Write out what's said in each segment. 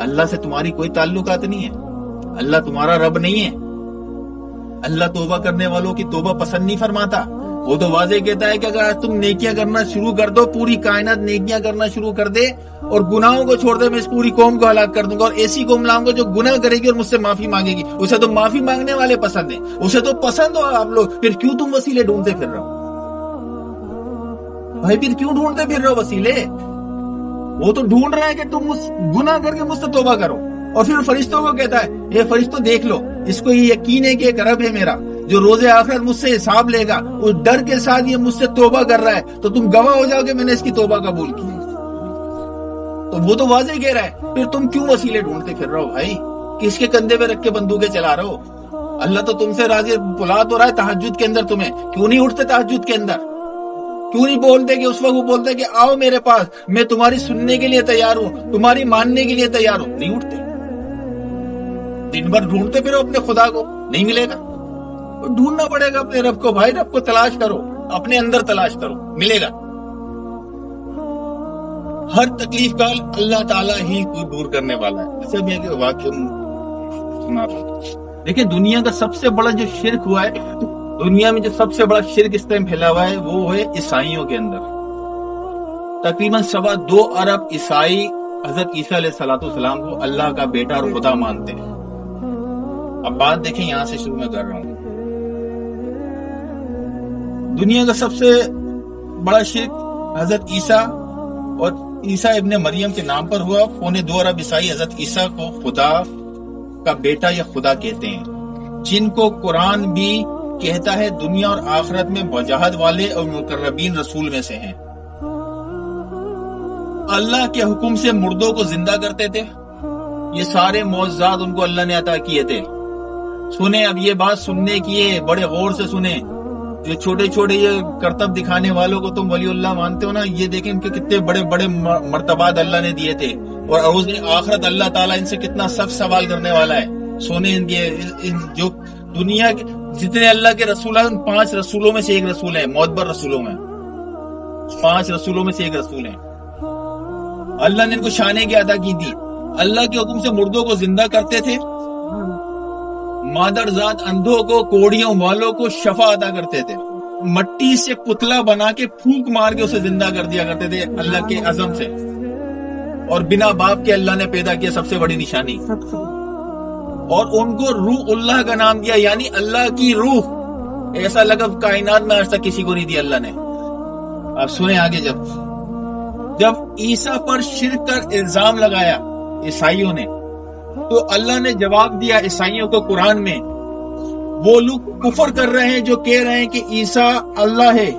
اللہ سے تمہاری کوئی تعلقات نہیں ہے، اللہ تمہارا رب نہیں ہے، اللہ توبہ کرنے والوں کی توبہ پسند نہیں فرماتا۔ وہ تو واضح کہتا ہے کہ اگر آج تم نیکیاں کرنا شروع کر دو، پوری کائنات نیکیاں کرنا شروع کر دے اور گناہوں کو چھوڑ دے، میں اس پوری قوم کو ہلاک کر دوں گا اور ایسی قوم لاؤں گا جو گناہ کرے گی اور مجھ سے معافی مانگے گی۔ اسے تو معافی مانگنے والے پسند ہیں، اسے تو پسند ہو آپ لوگ، پھر کیوں تم وسیلے ڈھونڈتے پھر رہے ہو بھائی؟ پھر کیوں ڈھونڈتے پھر رہے ہو وسیلے؟ وہ تو ڈھونڈ رہا ہے کہ تم گناہ کر کے مجھ سے توبہ کرو، اور پھر فرشتوں کو کہتا ہے یہ فرشتوں دیکھ لو، اس کو یہ یقین ہے کہ ایک رب ہے میرا جو روز آخرت مجھ سے حساب لے گا، اس ڈر کے ساتھ یہ مجھ سے توبہ کر رہا ہے، تو تم گواہ ہو جاؤ کہ میں نے اس کی توبہ قبول کی۔ تو وہ تو واضح کہہ رہا ہے، پھر تم کیوں وسیلے ڈھونڈتے پھر رہے ہو بھائی؟ کس کے کندھے پہ رکھ کے بندوقیں چلا رہے ہو؟ اللہ تو تم سے راضی، بلا تو رہا ہے تہجد کے اندر تمہیں، کیوں نہیں اٹھتے تہجد کے اندر؟ کیوں نہیں بولتے کہ اس وقت وہ بولتے کہ آؤ میرے پاس، میں تمہاری سننے کے لیے تیار ہوں، تمہاری ماننے کے لیے تیار ہوں؟ نہیں اٹھتے، دن بھر ڈھونڈتے پھر اپنے خدا کو، نہیں ملے گا، ڈھونڈنا پڑے گا اپنے رب کو بھائی، رب کو تلاش کرو، اپنے اندر تلاش کرو، ملے گا۔ ہر تکلیف کا حل اللہ تعالیٰ ہی کو دور کرنے والا ہے۔ اچھا میں ایک واقعہ سنا رہا، دیکھیں دنیا کا سب سے بڑا جو شرک ہوا ہے، دنیا میں جو سب سے بڑا شرک اس ٹائم پھیلا ہوا ہے وہ ہے عیسائیوں کے اندر۔ تقریباً 2.25 ارب عیسائی حضرت عیسیٰ علیہ السلام کو اللہ کا بیٹا اور خدا مانتے ہیں۔ اب بات دیکھیں، یہاں سے شروع میں کر رہا ہوں۔ دنیا کا سب سے بڑا شرک حضرت عیسیٰ اور عیسیٰ ابن مریم کے نام پر ہوا۔ 2.25 ارب عیسائی حضرت عیسیٰ کو خدا کا بیٹا یا خدا کہتے ہیں، جن کو قرآن بھی کہتا ہے دنیا اور آخرت میں وجاہت والے اور مقربین رسول میں سے ہیں۔ اللہ کے حکم سے مردوں کو زندہ کرتے تھے، یہ سارے معجزات ان کو اللہ نے عطا کیے تھے۔ سنیں، اب یہ بات سننے کی ہے، بڑے غور سے سنیں۔ جو چھوٹے چھوٹے یہ کرتب دکھانے والوں کو تم ولی اللہ مانتے ہو نا، یہ دیکھیں ان کے کتنے بڑے بڑے مرتبات اللہ نے دیے تھے، اور روز آخرت اللہ تعالیٰ ان سے کتنا سخت سوال کرنے والا ہے۔ سنیں ان کے جو دنیا کے جتنے اللہ کے رسول ہیں، ان 5 رسولوں میں سے ایک رسول ہے، معتبر رسولوں میں 5 رسولوں میں سے ایک رسول ہے۔ اللہ نے ان کو شانیں کی عطا کی تھی، اللہ کے حکم سے مردوں کو زندہ کرتے تھے، مادر ذات اندھوں کو، کوڑیوں والوں کو شفا عطا کرتے تھے، مٹی سے پتلا بنا کے پھونک مار کے اسے زندہ کر دیا کرتے تھے اللہ کے عزم سے، اور بنا باپ کے اللہ نے پیدا کیا، سب سے بڑی نشانی۔ اور ان کو روح اللہ کا نام دیا، یعنی اللہ کی روح، ایسا لقب کائنات میں آج تک کسی کو نہیں دیا اللہ نے۔ اب سنیں آگے، جب عیسیٰ پر شرک کا الزام لگایا عیسائیوں نے، تو اللہ نے جواب دیا عیسائیوں کو قرآن میں، وہ لوگ کفر کر رہے ہیں جو کہہ رہے ہیں کہ عیسیٰ اللہ ہے،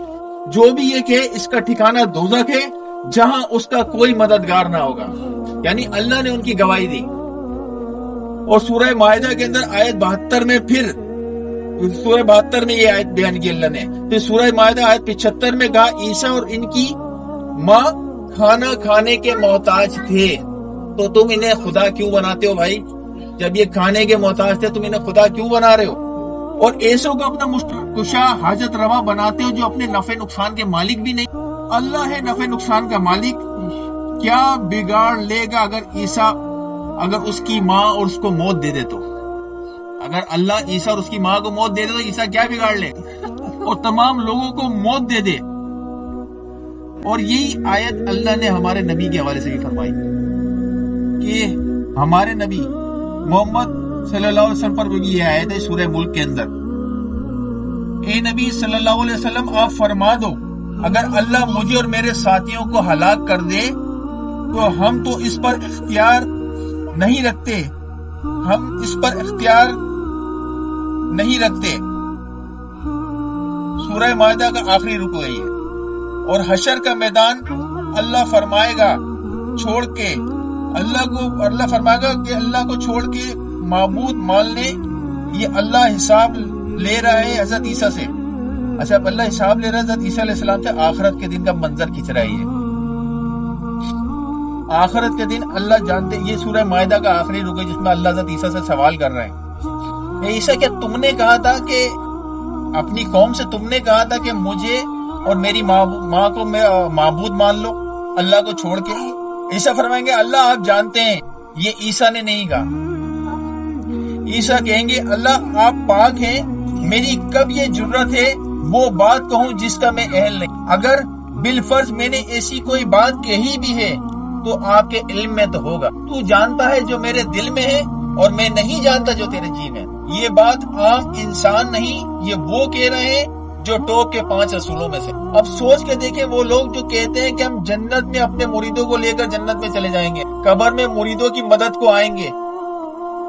جو بھی یہ کہ اس کا ٹھکانہ دوزخ ہے جہاں اس کا کوئی مددگار نہ ہوگا، یعنی اللہ نے ان کی گواہی دی۔ اور سورہ مائدہ کے اندر آیت 72 میں پھر سورہ 72 میں یہ آیت بیان کی اللہ نے، پھر سورہ مائدہ آیت 75 میں کہا عیسیٰ اور ان کی ماں کھانا کھانے کے محتاج تھے، تو تم انہیں خدا کیوں بناتے ہو بھائی؟ جب یہ کھانے کے محتاج تھے تم انہیں خدا کیوں بنا رہے ہو؟ اور ایسوں کو اپنا مشکل حاجت روا بناتے ہو جو اپنے نفع نقصان کے مالک بھی نہیں۔ اللہ ہے نفع نقصان کا مالک، کیا بگاڑ لے گا اگر اس کی ماں اور اس کو موت دے دے تو؟ اگر اللہ عیسیٰ اور اس کی ماں کو موت دے دے تو عیسیٰ کیا بگاڑ لے؟ اور تمام لوگوں کو موت دے دے۔ اور یہی آیت اللہ نے ہمارے نبی کے حوالے سے بھی فرمائی کہ ہمارے نبی محمد صلی اللہ علیہ وسلم پر بھی یہ آیت ہے سورہ ملک کے اندر، اے نبی صلی اللہ علیہ وسلم آپ فرما دو اگر اللہ مجھے اور میرے ساتھیوں کو ہلاک کر دے تو ہم تو اس پر اختیار نہیں رکھتے، سورہ مائدہ کا آخری رکو ہے یہ۔ اور حشر کا میدان اللہ فرمائے گا چھوڑ کے اللہ کو چھوڑ کے معبود مان لے، یہ اللہ حساب لے رہا ہے حضرت عیسیٰ سے۔ اچھا، اب اللہ حساب لے رہا ہے حضرت عیسیٰ علیہ السلام سے، آخرت کے دن کا منظر کھینچ رہا ہے یہ۔ آخرت کے دن اللہ جانتے، یہ سورہ مائدہ کا آخری رکو جس میں اللہ حضرت عیسیٰ سے سوال کر رہے ہیں، اے عیسیٰ کیا تم نے کہا تھا کہ اپنی قوم سے تم نے کہا تھا کہ مجھے اور میری ماں کو معبود مان لو اللہ کو چھوڑ کے؟ عیسیٰ فرمائیں گے اللہ آپ جانتے ہیں یہ عیسیٰ نے نہیں کہا. عیسیٰ کہیں گے اللہ آپ پاک ہیں، میری کب یہ جرت ہے وہ بات کہوں جس کا میں اہل نہیں. اگر بالفرض میں نے ایسی کوئی بات کہی بھی ہے تو آپ کے علم میں تو ہوگا. تو جانتا ہے جو میرے دل میں ہے اور میں نہیں جانتا جو تیرے جی میں. یہ بات عام انسان نہیں، یہ وہ کہہ رہے ہیں جو ٹوپ کے 5 رسولوں میں سے. اب سوچ کے دیکھیں وہ لوگ جو کہتے ہیں کہ ہم جنت میں اپنے مریدوں کو لے کر جنت میں چلے جائیں گے، قبر میں مریدوں کی مدد کو آئیں گے.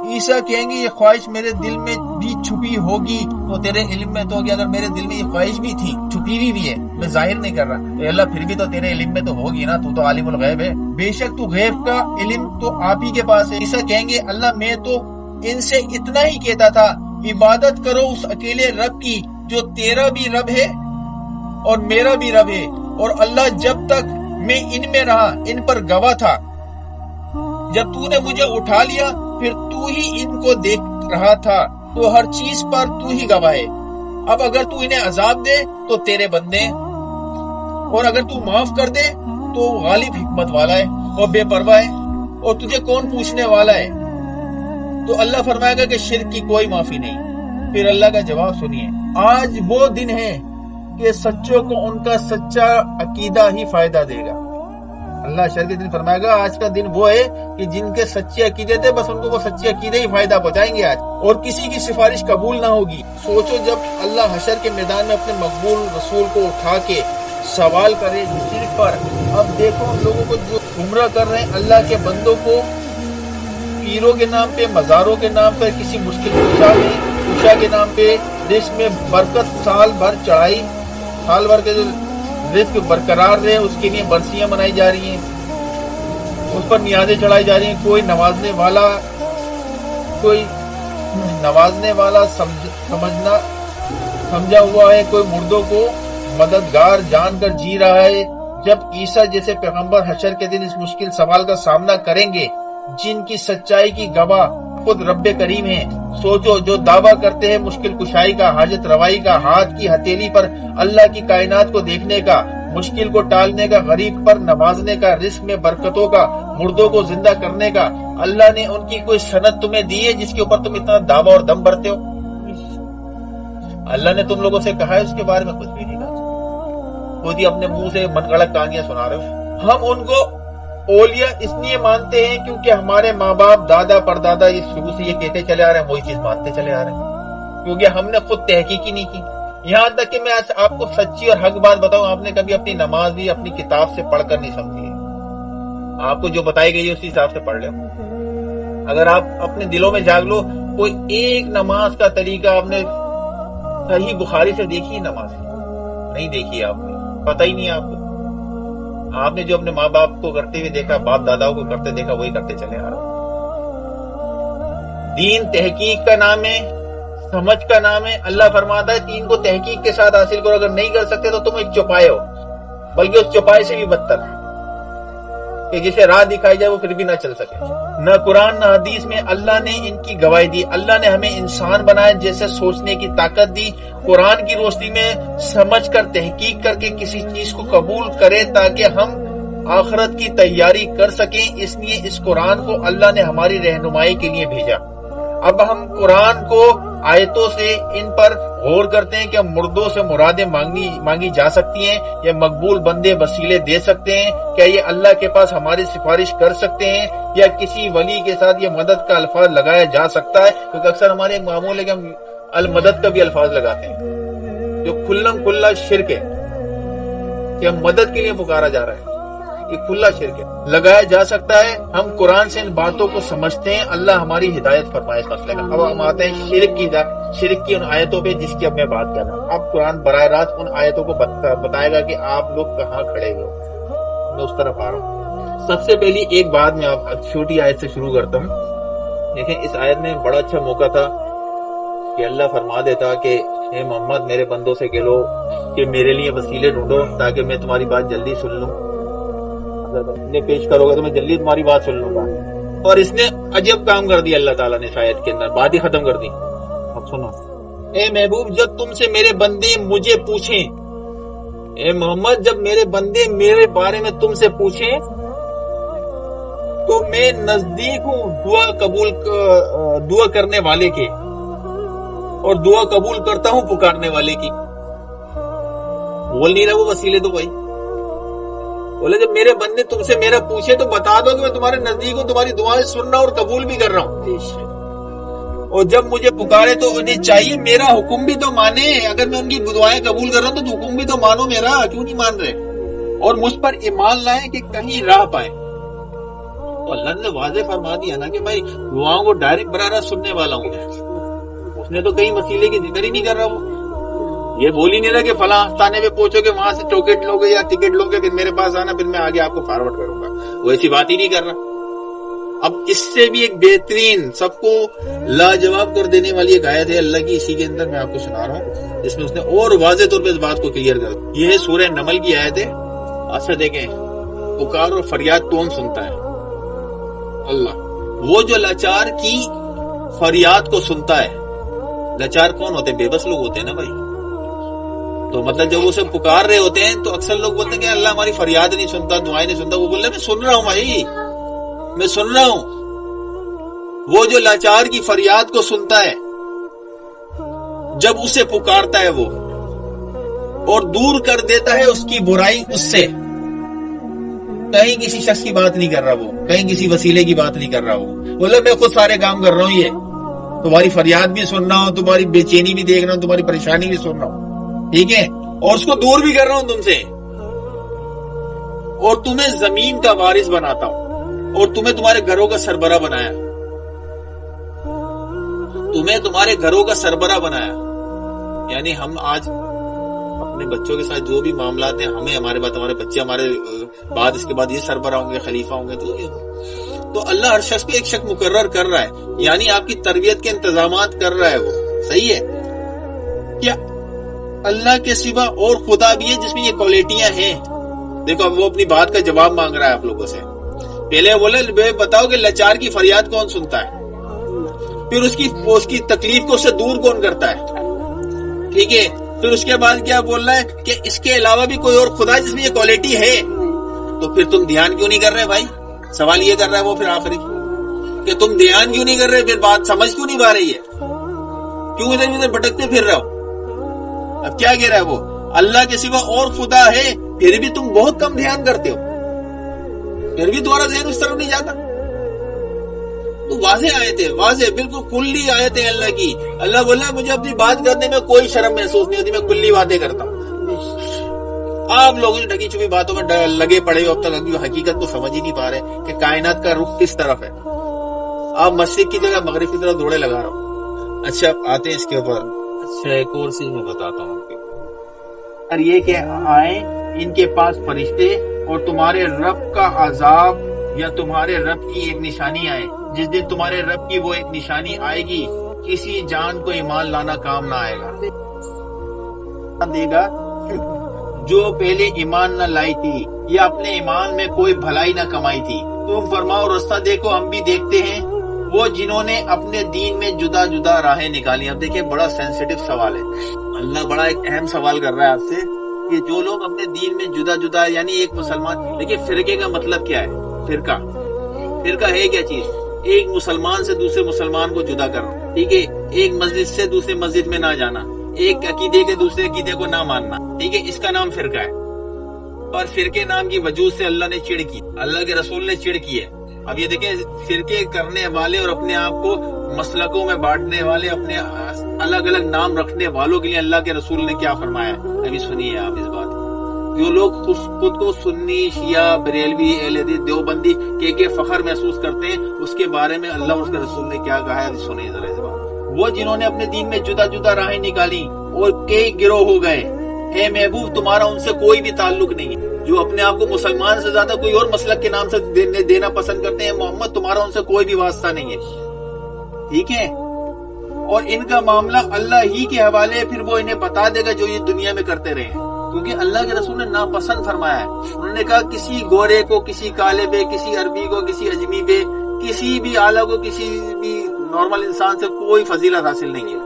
عیسیٰ کہیں گے یہ خواہش میرے دل میں بھی چھپی ہوگی تو تیرے علم میں تو ہوگی. اگر میرے دل میں یہ خواہش بھی تھی، چھپی ہوئی بھی ہے، میں ظاہر نہیں کر رہا، تو اللہ پھر بھی تو تیرے علم میں تو ہوگی نا، تو عالم الغیب ہے. بے شک تو غیب کا علم تو آپ ہی کے پاس ہے. عیسیٰ کہیں گے اللہ میں تو ان سے اتنا ہی کہتا تھا عبادت کرو اس اکیلے رب کی جو تیرا بھی رب ہے اور میرا بھی رب ہے. اور اللہ جب تک میں ان میں رہا ان پر گواہ تھا، جب تو نے مجھے اٹھا لیا پھر تو ہی ان کو دیکھ رہا تھا، تو ہر چیز پر تو ہی گواہ ہے. اب اگر تو انہیں عذاب دے تو تیرے بندے، اور اگر تو معاف کر دے تو غالب حکمت والا ہے اور بے پرواہ ہے، اور تجھے کون پوچھنے والا ہے. تو اللہ فرمائے گا کہ شرک کی کوئی معافی نہیں. پھر اللہ کا جواب سنیے، آج وہ دن ہے کہ سچوں کو ان کا سچا عقیدہ ہی فائدہ دے گا. اللہ شر کے دن فرمائے گا آج کا دن وہ ہے کہ جن کے سچے عقیدے تھے بس ان کو وہ سچے عقیدے ہی فائدہ پہنچائیں گے آج، اور کسی کی سفارش قبول نہ ہوگی. سوچو جب اللہ حشر کے میدان میں اپنے مقبول رسول کو اٹھا کے سوال کرے شرک پر. اب دیکھو ہم لوگوں کو جو گمراہ کر رہے ہیں اللہ کے بندوں کو پیروں کے نام پہ، مزاروں کے نام پہ، کسی مشکل کشا کے نام پہ رزق میں برکت، سال بھر چڑھائی، سال بھر کے جو رزق برقرار رہے اس کے لیے برسیاں منائی جا رہی ہیں، اس پر نیازیں چڑھائی جا رہی ہیں. کوئی نوازنے والا سمجھا ہوا ہے، کوئی مردوں کو مددگار جان کر جی رہا ہے. جب عیسیٰ جیسے پیغمبر حشر کے دن اس مشکل سوال کا سامنا کریں گے جن کی سچائی کی گواہ خود رب کریم ہے. سوچو جو دعویٰ کرتے ہیں مشکل کشائی کا، حاجت روائی کا، ہاتھ کی ہتھیلی پر اللہ کی کائنات کو دیکھنے کا، مشکل کو ٹالنے کا، غریب پر نوازنے کا، رزق میں برکتوں کا، مردوں کو زندہ کرنے کا. اللہ نے ان کی کوئی سند تمہیں دی ہے جس کے اوپر تم اتنا دعویٰ اور دم بھرتے ہو؟ اللہ نے تم لوگوں سے کہا ہے اس کے بارے میں کچھ بھی نہیں کہا، خود ہی اپنے منہ سے من گڑت کہانیاں سنا رہے ہو. ہم ان کو اولیاء اس لیے مانتے ہیں کیونکہ ہمارے ماں باپ، دادا پردادا یہ شروع سے یہ کہتے چلے آ رہے ہیں، وہی چیز مانتے چلے آ رہے ہیں، کیونکہ ہم نے خود تحقیق ہی نہیں کی. یہاں تک کہ میں آپ کو سچی اور حق بات بتاؤں، آپ نے کبھی اپنی نماز بھی اپنی کتاب سے پڑھ کر نہیں سمجھی ہے. آپ کو جو بتائی گئی ہے اسی حساب سے پڑھ لو. اگر آپ اپنے دلوں میں جاگ لو، کوئی ایک نماز کا طریقہ آپ نے صحیح بخاری سے دیکھی ہے؟ نماز نہیں دیکھی آپ نے، پتہ ہی نہیں آپ کو. آپ نے جو اپنے ماں باپ کو کرتے ہوئے دیکھا، باپ داداؤں کو کرتے دیکھا، وہی کرتے چلے آ رہے. دین تحقیق کا نام ہے، سمجھ کا نام ہے. اللہ فرماتا ہے دین کو تحقیق کے ساتھ حاصل کرو، اگر نہیں کر سکتے تو تم ایک چوپائے ہو، بلکہ اس چوپائے سے بھی بدتر کہ جسے راہ دکھائی جائے وہ پھر بھی نہ چل سکے. نہ قرآن نہ حدیث میں اللہ نے ان کی گواہی دی. اللہ نے ہمیں انسان بنایا جیسے سوچنے کی طاقت دی، قرآن کی روشنی میں سمجھ کر تحقیق کر کے کسی چیز کو قبول کرے تاکہ ہم آخرت کی تیاری کر سکیں. اس لیے اس قرآن کو اللہ نے ہماری رہنمائی کے لیے بھیجا. اب ہم قرآن کو آیتوں سے ان پر غور کرتے ہیں کہ مردوں سے مرادیں مانگی جا سکتی ہیں، یا مقبول بندے وسیلے دے سکتے ہیں، کیا یہ اللہ کے پاس ہماری سفارش کر سکتے ہیں، یا کسی ولی کے ساتھ یہ مدد کا الفاظ لگایا جا سکتا ہے. کیونکہ اکثر ہمارے ایک معمول ہے کہ ہم المدد کا بھی الفاظ لگاتے ہیں، جو کھلا شرک ہے کہ ہم مدد کے لیے پکارا جا رہا ہے، یہ کھلا شرک ہے. لگایا جا سکتا ہے. ہم قرآن سے ان باتوں کو سمجھتے ہیں. اللہ ہماری ہدایت فرمائے اس مسئلے کا. اب ہم آتے ہیں شرک کی ان آیتوں پہ جس کی اب میں بات کر رہا ہوں. اب قرآن براہ راست ان آیتوں کو بتائے گا کہ آپ لوگ کہاں کھڑے ہوئے ہو. میں اس طرف آ رہا ہوں. سب سے پہلی ایک بات میں آپ چھوٹی آیت سے شروع کرتا ہوں. دیکھیں اس آیت میں بڑا اچھا موقع تھا کہ اللہ فرما دیتا کہ اے محمد میرے بندوں سے کہہ لو کہ میرے لیے وسیلے ڈھونڈو تاکہ میں تمہاری بات جلدی سن لوں. انہیں پیش کرو گے تو میں جلدی تمہاری بات سن لوں گا. اور اس نے عجب کام کر دیا اللہ تعالیٰ نے شاید کے اندر، بات ہی ختم کر دی. اب سنو، اے محبوب جب تم سے میرے بندے مجھے پوچھیں، اے محمد جب میرے بندے میرے بارے میں تم سے پوچھیں تو میں نزدیک ہوں دعا کرنے والے کے، اور دعا قبول کرتا ہوں پکارنے والے کی. بول نہیں رہا وہ وسیلے تو بھائی. بولے جب میرے بندے تم سے میرا پوچھے تو بتا دو کہ میں تمہارے نزدیک ہوں، تمہاری دعائیں سن رہا ہوں اور قبول بھی کر رہا ہوں. اور جب مجھے پکارے تو انہیں چاہیے میرا حکم بھی تو مانے. اگر میں ان کی دعائیں قبول کر رہا ہوں تو حکم بھی تو مانو میرا. کیوں نہیں مان رہے؟ اور مجھ پر ایمان لائیں کہ کہیں راہ پائیں. تو اللہ نے واضح فرما دیا نا کہ بھائی دعاؤں کو ڈائریکٹ براہ راست سننے والا ہوں. اس نے تو کئی وسیلے کی ذکر ہی نہیں کر رہا. وہ یہ بول ہی نہیں رہا کہ فلاں آستانے پہ پہنچو گے وہاں سے ٹوکٹ لو گے یا ٹکٹ لو گے پھر میرے پاس آنا پھر میں آگے آپ کو فارورڈ کروں گا. وہ ایسی بات ہی نہیں کر رہا. اب اس سے بھی ایک بہترین سب کو لاجواب کر دینے والی ایک آیت ہے اللہ کی، اسی کے اندر میں آپ کو سنا رہا ہوں جس میں اس نے اور واضح طور پہ اس بات کو کلیئر کر دیا. یہ ہے سورہ نمل کی آیت ہے. اچھا دیکھیں، پکار اور فریاد کون سنتا ہے؟ اللہ. وہ جو لاچار کی فریاد کو سنتا ہے. لاچار کون ہوتے ہیں؟ بے بس لوگ ہوتے ہیں نا بھائی. تو مطلب جب وہ اسے پکار رہے ہوتے ہیں تو اکثر لوگ بولتے ہیں کہ اللہ ہماری فریاد نہیں سنتا، دعائیں نہیں سنتا. وہ بول رہے ہیں میں سن رہا ہوں بھائی، میں سن رہا ہوں. وہ جو لاچار کی فریاد کو سنتا ہے جب اسے پکارتا ہے وہ، اور دور کر دیتا ہے اس کی برائی اس سے. کہیں کسی شخص کی بات نہیں کر رہا وہ، کہیں کسی وسیلے کی بات نہیں کر رہا وہ. بولے میں خود سارے کام کر رہا ہوں، یہ تمہاری فریاد بھی سن رہا ہوں، تمہاری بے چینی بھی دیکھ رہا ہوں، تمہاری پریشانی بھی سن رہا ہوں، ٹھیک ہے، اور اس کو دور بھی کر رہا ہوں تم سے. اور تمہیں زمین کا وارث بناتا ہوں اور تمہیں تمہارے گھروں کا سربراہ بنایا. تمہیں تمہارے گھروں کا سربراہ بنایا. یعنی ہم آج اپنے بچوں کے ساتھ جو بھی معاملات ہیں، ہمیں ہمارے بعد ہمارے بچے ہمارے بعد اس کے بعد یہ سربراہ ہوں گے، خلیفہ ہوں گے، تو اللہ ہر شخص پہ ایک شخص مقرر کر رہا ہے. یعنی آپ کی تربیت کے انتظامات کر رہا ہے وہ. صحیح ہے. کیا اللہ کے سوا اور خدا بھی ہے جس میں یہ کوالٹیاں ہیں؟ دیکھو اب وہ اپنی بات کا جواب مانگ رہا ہے آپ لوگوں سے. پہلے بولے بتاؤ کہ لاچار کی فریاد کون سنتا ہے، پھر اس کی تکلیف کو اس سے دور کون کرتا ہے، ٹھیک ہے. پھر اس کے بعد کیا بول رہا ہے کہ اس کے علاوہ بھی کوئی اور خدا جس میں یہ کوالٹی ہے. تو پھر تم دھیان کیوں نہیں کر رہے بھائی؟ سوال یہ کر رہا ہے وہ پھر آخری کہ تم دھیان کیوں نہیں کر رہے، پھر بات سمجھ کیوں نہیں پا رہی ہے، کیوں ادھر ادھر بھٹکتے پھر رہے ہو. اب کیا کہہ رہا ہے وہ؟ اللہ کے سوا اور خدا ہے پھر بھی تم بہت کم دھیان کرتے ہو، پھر بھی تمہارا ذہن اس طرف نہیں جاتا. تو واضح آیت ہے، واضح بالکل کلی آیت ہے اللہ کی. اللہ بولا مجھے اپنی بات کرنے میں کوئی شرم محسوس نہیں ہوتی، میں کلی باتیں کرتا ہوں. آپ لوگوں نے ڈھکی چھپی باتوں میں لگے پڑے ہو اب تک، حقیقت کو سمجھ ہی نہیں پا رہے کہ کائنات کا رخ کس طرف ہے. آپ مشرق کی جگہ مغرب کی طرف دوڑے لگا رہا ہوں. اچھا آتے ہیں اس کے اوپر. اچھا ایک اور چیز میں بتاتا ہوں آپ کو. اور یہ کہ آئیں ان کے پاس فرشتے اور تمہارے رب کا عذاب یا تمہارے رب کی ایک نشانی آئے. جس دن تمہارے رب کی وہ ایک نشانی آئے گی کسی جان کو ایمان لانا کام نہ آئے گا. دے گا جو پہلے ایمان نہ لائی تھی یا اپنے ایمان میں کوئی بھلائی نہ کمائی تھی. تم فرماؤ رستہ دیکھو ہم بھی دیکھتے ہیں. وہ جنہوں نے اپنے دین میں جدا جدا راہیں نکالی. اب دیکھیں بڑا سینسیٹیو سوال ہے. اللہ بڑا ایک اہم سوال کر رہا ہے آپ سے کہ جو لوگ اپنے دین میں جدا جدا، یعنی ایک مسلمان، دیکھیں فرقے کا مطلب کیا ہے؟ فرقہ ہے کیا چیز؟ ایک مسلمان سے دوسرے مسلمان کو جدا کرنا، ٹھیک ہے. ایک مسجد سے دوسرے مسجد میں نہ جانا، ایک عقیدے کے دوسرے عقیدے کو نہ ماننا، ٹھیک ہے. اس کا نام فرقہ ہے. اور فرقے نام کی وجود سے اللہ نے چڑ کی، اللہ کے رسول نے چڑ کی ہے. اب یہ دیکھیں فرقے کرنے والے اور اپنے آپ کو مسلکوں میں بانٹنے والے، اپنے الگ الگ نام رکھنے والوں کے لیے اللہ کے رسول نے کیا فرمایا ہے. ابھی سنیے آپ اس بات. جو لوگ خود کو سنی، شیعہ، بریلوی، اہل حدیث، دیوبندی کے فخر محسوس کرتے ہیں، اس کے بارے میں اللہ اور اس کے رسول نے کیا کہا ہے سنیے ذرا اس بات. وہ جنہوں نے اپنے دین میں جدا جدا راہیں نکالی اور کئی گروہ ہو گئے، اے محبوب تمہارا ان سے کوئی بھی تعلق نہیں ہے. جو اپنے آپ کو مسلمان سے زیادہ کوئی اور مسلک کے نام سے دینا پسند کرتے ہیں، محمد تمہارا ان سے کوئی بھی واسطہ نہیں ہے، ٹھیک ہے. اور ان کا معاملہ اللہ ہی کے حوالے، پھر وہ انہیں بتا دے گا جو یہ دنیا میں کرتے رہے ہیں. کیونکہ اللہ کے رسول نے ناپسند فرمایا ہے. انہوں نے کہا کسی گورے کو، کسی کالے پہ، کسی عربی کو، کسی اجمی پہ، کسی بھی اعلیٰ کو، کسی بھی نارمل انسان سے کوئی فضیلت حاصل نہیں ہے.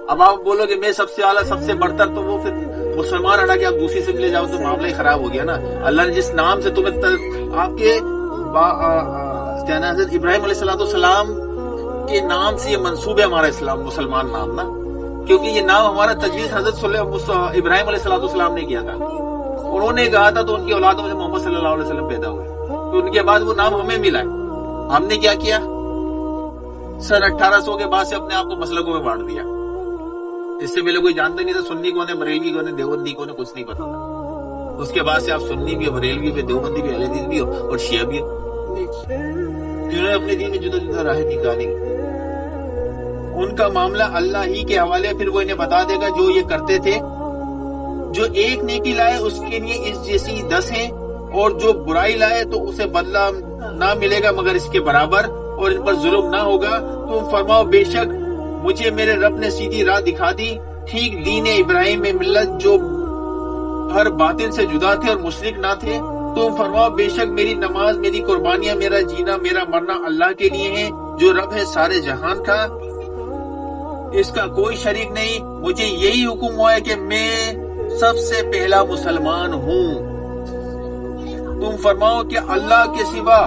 اب آپ بولو کہ میں سب سے اعلیٰ، سب سے برتر، تو وہ پھر مسلمان ہٹا کے آپ دوسری سے لے جاؤ تو معاملہ ہی خراب ہو گیا نا. اللہ نے جس نام سے تمہیں آپ کے کیا نا حضرت ابراہیم علیہ السلام کے نام سے یہ منسوب ہے ہمارا اسلام مسلمان نام نا، کیونکہ یہ نام ہمارا تجویز حضرت ابراہیم علیہ السلام نے کیا تھا. انہوں نے کہا تھا تو ان کی اولادوں میں سے محمد صلی اللہ علیہ وسلم پیدا ہوئے، تو ان کے بعد وہ نام ہمیں ملا ہے. ہم نے کیا کیا؟ سن 1800 کے بعد سے اپنے آپ کو مسلکوں میں بانٹ دیا. اس سے پہلے کوئی جانتا نہیں تھا سنی کون ہے، بریلوی کون ہے، دیوبندی کون ہے، کچھ نہیں پتا تھا. اس کے بعد سے آپ سنی بھی ہو، بریلوی بھی، دیوبندی بھی، اہل حدیث بھی ہو اور شیعہ بھی ہو. انہوں نے اپنے دین میں جدا جدا راہیں نکالی. ان کا معاملہ اللہ ہی کے حوالے. پھر وہ انہیں بتا دے گا جو یہ کرتے تھے، جو ایک نیکی لائے اس کے لیے اس جیسی 10 ہیں، اور جو برائی لائے تو اسے بدلہ نہ ملے گا مگر اس کے برابر، اور ان پر ظلم نہ ہوگا. تم فرماؤ بے شک مجھے میرے رب نے سیدھی راہ دکھا دی، ٹھیک دین ابراہیم میں ملت جو ہر باطل سے جدا تھے اور مشرک نہ تھے. تم فرماؤ بے شک میری نماز، میری قربانیاں، میرا جینا، میرا مرنا اللہ کے لیے ہیں جو رب ہے سارے جہان کا، اس کا کوئی شریک نہیں. مجھے یہی حکم ہوا ہے کہ میں سب سے پہلا مسلمان ہوں. تم فرماؤ کہ اللہ کے سوا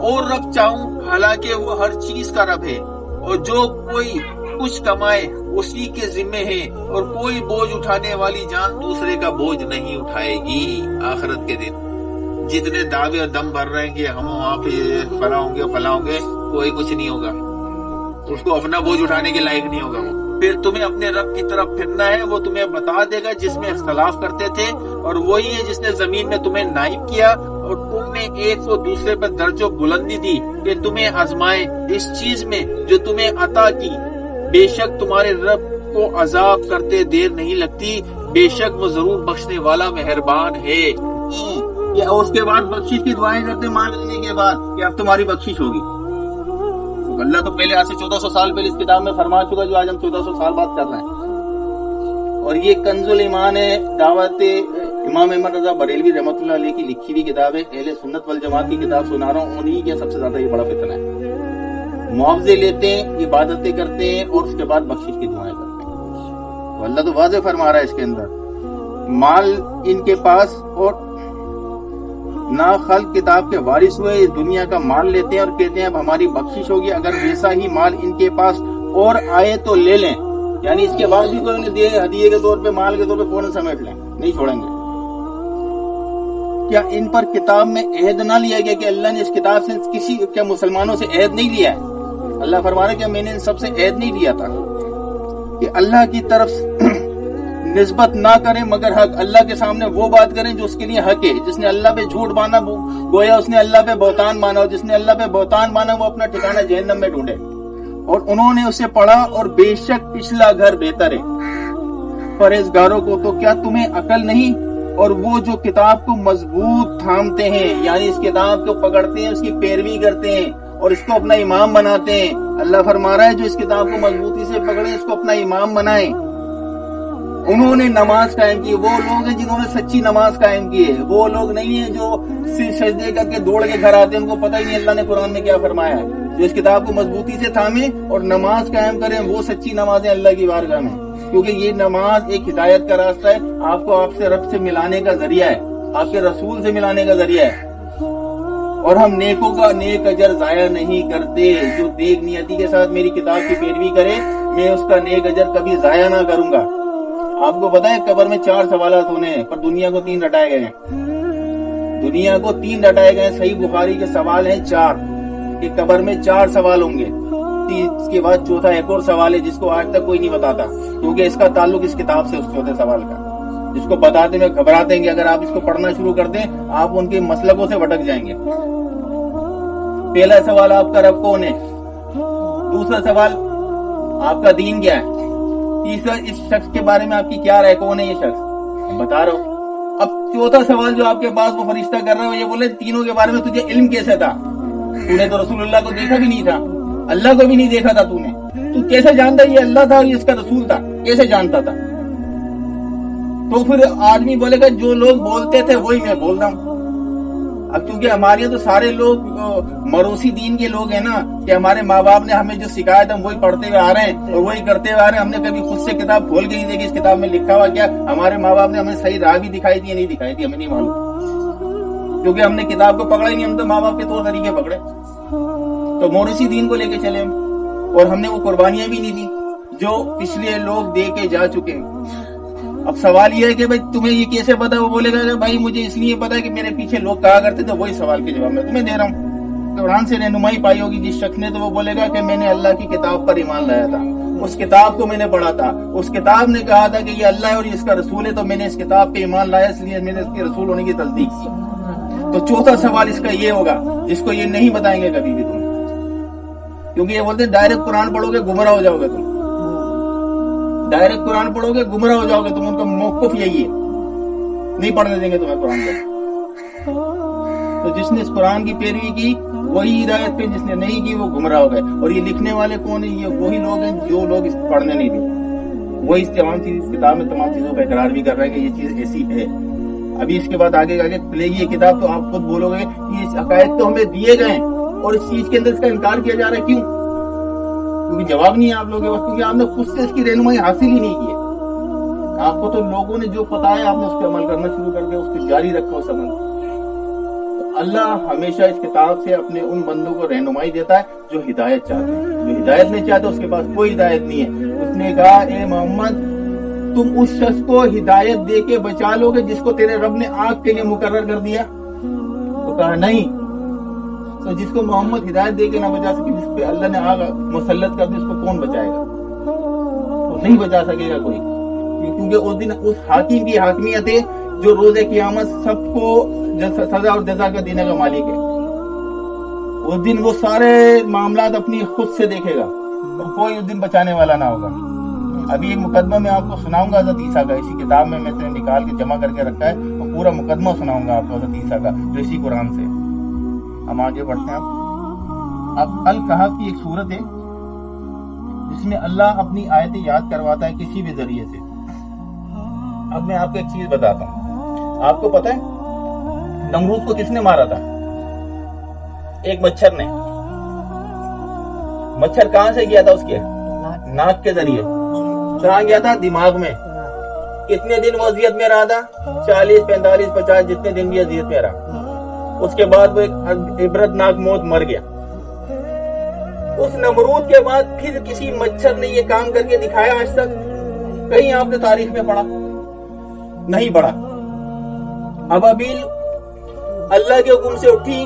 اور رب چاہوں، حالانکہ وہ ہر چیز کا رب ہے، اور جو کوئی کچھ کمائے اسی کے ذمے ہے، اور کوئی بوجھ اٹھانے والی جان دوسرے کا بوجھ نہیں اٹھائے گی. آخرت کے دن جتنے دعوے اور دم بھر رہے ہیں کہ ہم وہاں پہ فلاں ہوں گے فلاں ہوں گے، کوئی کچھ نہیں ہوگا. اس کو اپنا بوجھ اٹھانے کے لائق نہیں ہوگا. وہ پھر تمہیں اپنے رب کی طرف پھرنا ہے، وہ تمہیں بتا دے گا جس میں اختلاف کرتے تھے، اور وہی ہے جس نے زمین میں تمہیں نائب کیا اور تم نے ایک کو دوسرے پر درج و بلندی دی کہ تمہیں آزمائے اس چیز میں جو تمہیں عطا کی. بے شک تمہارے رب کو عذاب کرتے دیر نہیں لگتی، بے شک وہ ضرور بخشنے والا مہربان ہے. اس کے بعد بخشش کی دعائیں کرتے مان لینے کے بعد کہ اب تمہاری بخشش ہوگی. اللہ تو پہلے آج سے 1400 سال پہلے اس کتاب میں فرما چکا جو آج ہم 1400 سال بعد کر رہے ہیں. اور یہ کنز الایمان ہے، دعوت امام احمد رضا بریلوی رحمۃ اللہ علیہ کی لکھی ہوئی کتاب ہے. اہل سنت والجماعت کی کتاب سنا رہا ہوں، انہی کے سب سے زیادہ یہ بڑا فتنہ ہے. معاوضے لیتے ہیں، عبادتیں کرتے ہیں، اور اس کے بعد بخشش کی دعائیں کرتے ہیں. تو اللہ تو واضح فرما رہا ہے اس کے اندر مال ان کے پاس اور نہ خلق کتاب کے وارث ہوئے، اس دنیا کا مال لیتے ہیں اور کہتے ہیں اب ہماری بخشش ہوگی. اگر ویسا ہی مال ان کے پاس اور آئے تو لے لیں، یعنی اس کے بعد بھی کوئی انہیں دے ہدیے کے طور پہ، مال کے طور پہ فوراً سمیٹ لیں، نہیں چھوڑیں گے. کیا ان پر کتاب میں عہد نہ لیا گیا کہ اللہ نے اس کتاب سے کسی کیا مسلمانوں سے عہد نہیں لیا ہے؟ اللہ فرما رہا ہے کہ میں نے ان سب سے عہد نہیں لیا تھا کہ اللہ کی طرف نسبت نہ کریں مگر حق، اللہ کے سامنے وہ بات کریں جو اس کے لیے حق ہے. جس نے اللہ پہ جھوٹ مانا گویا اس نے اللہ پہ بہتان مانا، اور جس نے اللہ پہ بہتان مانا وہ اپنا ٹھکانہ جہنم میں ڈھونڈے. اور انہوں نے اسے پڑھا اور بے شک پچھلا گھر بہتر ہے پرہیزگاروں کو. تو کیا تمہیں عقل نہیں؟ اور وہ جو کتاب کو مضبوط تھامتے ہیں، یعنی اس کتاب کو پکڑتے ہیں، اس کی پیروی کرتے ہیں اور اس کو اپنا امام بناتے ہیں. اللہ فرما رہا ہے جو اس کتاب کو مضبوطی سے پکڑے، اس کو اپنا امام بنائیں. انہوں نے نماز قائم کی، وہ لوگ ہیں جنہوں نے سچی نماز قائم کی ہے. وہ لوگ نہیں ہیں جو سجدے کر کے دوڑ کے گھر آتے ہیں، ان کو پتہ ہی نہیں اللہ نے قرآن میں کیا فرمایا ہے. جو اس کتاب کو مضبوطی سے تھامیں اور نماز قائم کریں، وہ سچی نمازیں اللہ کی بارگاہ میں. کیونکہ یہ نماز ایک ہدایت کا راستہ ہے، آپ کو آپ سے رب سے ملانے کا ذریعہ ہے، آپ کے رسول سے ملانے کا ذریعہ ہے. اور ہم نیکوں کا نیک اجر ضائع نہیں کرتے. جو نیک نیتی کے ساتھ میری کتاب کی پیروی کرے، میں اس کا نیک اجر کبھی ضائع نہ کروں گا. آپ کو پتا ہے قبر میں 4 سوالات ہونے ہیں، پر دنیا کو 3 رٹائے گئے ہیں. دنیا کو 3 رٹائے گئے ہیں. صحیح بخاری کے سوال ہیں 4 کہ قبر میں 4 سوال ہوں گے. اس کے بعد چوتھا ایک اور سوال ہے جس کو آج تک کوئی نہیں بتاتا، کیونکہ اس کا تعلق اس کتاب سے، اس چوتھے سوال کا. جس کو بتاتے میں گھبراتے ہیں کہ اگر آپ اس کو پڑھنا شروع کر دیں آپ ان کے مسلکوں سے بھٹک جائیں گے. پہلا سوال آپ کا رب کون ہے، دوسرا سوال آپ کا دین کیا ہے، تیسرا اس شخص کے بارے میں آپ کی کیا رائے، کون ہے یہ شخص، بتا رہا ہوں. اب چوتھا سوال جو آپ کے پاس وہ فرشتہ کر رہا ہے وہ یہ بولے تینوں کے بارے میں تجھے علم کیسے تھا؟ تو نے تو رسول اللہ کو دیکھا بھی نہیں تھا، اللہ کو بھی نہیں دیکھا تھا، تو کیسے جانتا یہ اللہ تھا یہ اس کا رسول تھا، کیسے جانتا تھا؟ تو پھر آدمی بولے گا جو لوگ بولتے تھے وہی میں بول رہا ہوں. اب کیونکہ ہمارے یہاں تو سارے لوگ مروسی دین کے لوگ ہیں نا، کہ ہمارے ماں باپ نے ہمیں جو سکھایا تھا ہم وہی پڑھتے ہوئے آ رہے ہیں اور وہی کرتے ہوئے آ رہے ہیں. ہم نے کبھی خود سے کتاب کھول کے نہیں دیکھی اس کتاب میں لکھا ہوا کیا. ہمارے ماں باپ نے ہمیں صحیح راہ بھی دکھائی تھی یا نہیں دکھائی تھی ہمیں نہیں معلوم، کیونکہ ہم نے کتاب کو پکڑا ہی نہیں، ہم تو ماں باپ کے طور طریقے پکڑے. تو موریثی دین کو لے کے چلے ہم، اور ہم نے وہ قربانیاں بھی نہیں دی جو پچھلے لوگ دے کے جا چکے ہیں۔ اب سوال یہ ہے کہ بھائی تمہیں یہ کیسے پتا؟ وہ بولے گا کہ بھائی مجھے اس لیے پتا ہے کہ میرے پیچھے لوگ کہا کرتے تھے، وہی سوال کے جواب میں تمہیں دے رہا ہوں۔ قرآن سے رہنمائی پائی ہوگی جس شخص نے، تو وہ بولے گا کہ میں نے اللہ کی کتاب پر ایمان لایا تھا، اس کتاب کو میں نے پڑھا تھا، اس کتاب نے کہا تھا کہ یہ اللہ ہے اور اس کا رسول ہے، تو میں نے اس کتاب پہ ایمان لایا، اس لیے میں نے اس کے رسول ہونے کی تصدیق کی۔ تو چوتھا سوال اس کا یہ ہوگا جس کو یہ نہیں بتائیں گے کبھی بھی تم، کیونکہ یہ بولتے ہیں ڈائریکٹ قرآن پڑھو گے گمراہ ہو جاؤ گے، تم ڈائریکٹ قرآن پڑھو گے گمراہ ہو جاؤ گے تم، ان کا موقف یہی ہے، نہیں پڑھنے دیں گے تمہیں قرآن کو۔ تو جس نے اس قرآن کی پیروی کی وہی ہدایت پہ، جس نے نہیں کی وہ گمراہ ہو گئے۔ اور یہ لکھنے والے کون ہیں؟ یہ وہی لوگ ہیں جو لوگ اس پڑھنے نہیں دیں، وہی اس کتاب میں تمام چیزوں کا اقرار بھی کر رہے ہیں کہ یہ چیز ایسی ہے۔ ابھی اس کے بعد آگے کھلے گی یہ کتاب تو آپ خود بولو گے کہ اس عقائد تو ہمیں دیے گئے اور اس چیز کے اندر اس کا انکار کیا جا رہا ہے، کیوں؟ کیونکہ جواب نہیں ہے آپ لوگوں کے پاس، کیونکہ آپ نے خود سے اس کی رہنمائی حاصل ہی نہیں کی۔ آپ کو تو لوگوں نے جو پتا ہے آپ نے اس پہ عمل کرنا شروع کر دیا، اس کو جاری رکھا اس عمل۔ اللہ ہمیشہ اس کتاب سے اپنے ان بندوں کو رہنمائی دیتا ہے جو ہدایت چاہتے ہیں، جو ہدایت نہیں چاہتے اس کے پاس کوئی ہدایت نہیں ہے۔ اس نے کہا اے محمد تم اس شخص کو ہدایت دے کے بچا لو گے جس کو تیرے رب نے آگ کے لیے مقرر کر دیا؟ تو کہا نہیں۔ تو جس کو محمد ہدایت دے کے نہ بچا سکے، جس پہ اللہ نے آگ مسلط کر دی، اس کو کون بچائے گا؟ تو نہیں بچا سکے گا کوئی، کیونکہ اس دن اس حاکم کی حاکمیت ہے جو روز قیامت سب کو سزا اور جزا کا دینے کا مالک ہے۔ اس دن وہ سارے معاملات اپنی خود سے دیکھے گا اور کوئی اس دن بچانے والا نہ ہوگا۔ ابھی ایک مقدمہ میں آپ کو سناؤں گا حضرت عیسیٰ کا، اسی کتاب میں سے نکال کے جمع کر کے رکھا ہے، اور پورا مقدمہ سناؤں گا آپ کو حضرت عیسیٰ کا جو اسی قرآن سے۔ ہم آگے بڑھتے ہیں۔ اب الکہف کی ایک صورت ہے جس میں اللہ اپنی آیتیں یاد کرواتا ہے کسی بھی ذریعے سے۔ اب میں آپ کو ایک چیز بتاتا ہوں، آپ کو پتہ ہے نمرود کو کس نے مارا تھا؟ ایک مچھر نے۔ مچھر کہاں سے گیا تھا؟ اس کے ناک کے ذریعے۔ کہاں گیا تھا؟ دماغ میں۔ کتنے دن وہ اذیت میں رہا تھا؟ 40 45 50 جتنے دن بھی اذیت میں رہا۔ اس کے بعد وہ ایک عبرتناک موت مر گیا۔ اس نمرود کے بعد پھر کسی مچھر نے یہ کام کر کے دکھایا آج تک؟ کہیں آپ نے تاریخ میں پڑھا؟ نہیں پڑھا۔ ابابیل اللہ کے حکم سے اٹھی،